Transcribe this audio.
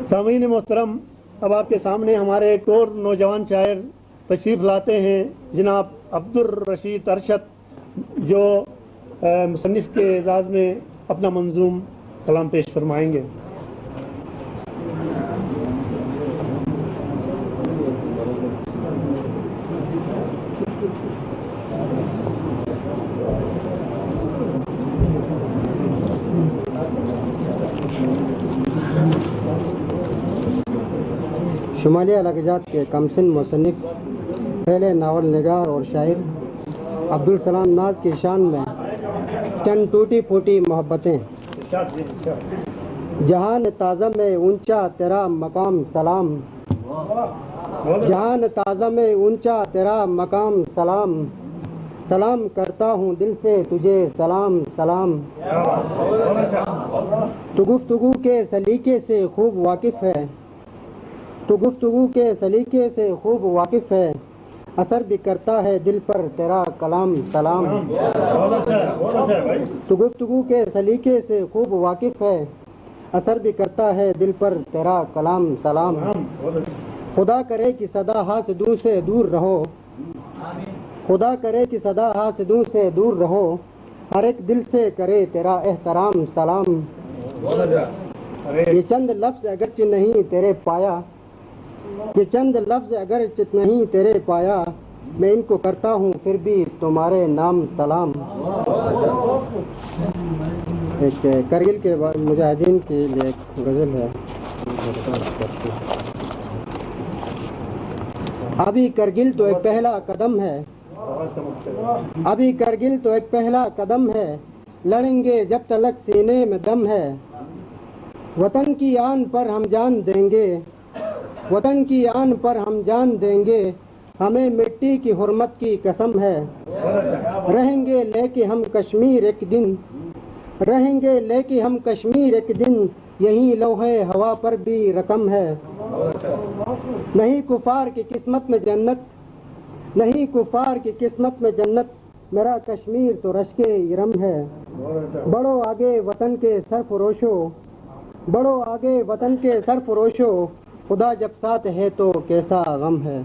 सामीन मोहतरम, अब आपके सामने हमारे एक और नौजवान शायर तशरीफ़ लाते हैं, जनाब अब्दुल रशीद अरशद, जो मुसन्निफ़ के एजाज़ में अपना मंजूम कलाम पेश फरमाएंगे। शुमाली अलगजात के कमसिन मुसन्निफ़, पहले नावल निगार और शायर अब्दुल सलाम नाज की शान में चंद टूटी फूटी मोहब्बतें। जहान ताज़ा में ऊंचा तेरा मकाम सलाम, जहान ताज़ा में ऊंचा तेरा मकाम सलाम, सलाम करता हूँ दिल से तुझे सलाम सलाम। तू गुफ्तगू के सलीके से खूब वाकिफ़ है, तो गुफ्तगू के सलीके से खूब वाकिफ़ है, असर भी करता है दिल पर तेरा कलाम सलाम। तो गुफ्तगू के सलीके से खूब वाकिफ़ है, असर भी करता है दिल पर तेरा कलाम सलाम। खुदा करे कि सदा हासिदों से दूर रहो, खुदा करे कि सदा हासिदों से दूर रहो, हर एक दिल से करे तेरा एहतराम सलाम। ये चंद लफ्ज़ अगरचे नहीं तेरे पाया, ये चंद लफ्ज़ अगर चित नहीं तेरे पाया, मैं इनको करता हूँ फिर भी तुम्हारे नाम सलाम। एक करगिल के मुजाहिदीन के लिए एक गज़ल है। अभी करगिल तो एक पहला कदम है, अभी करगिल तो एक पहला कदम है, लड़ेंगे जब तलक सीने में दम है। वतन की आन पर हम जान देंगे, वतन की आन पर हम जान देंगे, हमें मिट्टी की हुर्मत की कसम है। रहेंगे लेके हम कश्मीर एक दिन, रहेंगे लेके हम कश्मीर एक दिन, यही लौहे हवा पर भी रकम है। नहीं कुफार की किस्मत में जन्नत, नहीं कुफार की किस्मत में जन्नत, मेरा कश्मीर तो रश्के इरम है। बढ़ो आगे वतन के सरफरोशो, बढ़ो आगे वतन के सरफरोशो, खुदा जब साथ है तो कैसा गम है।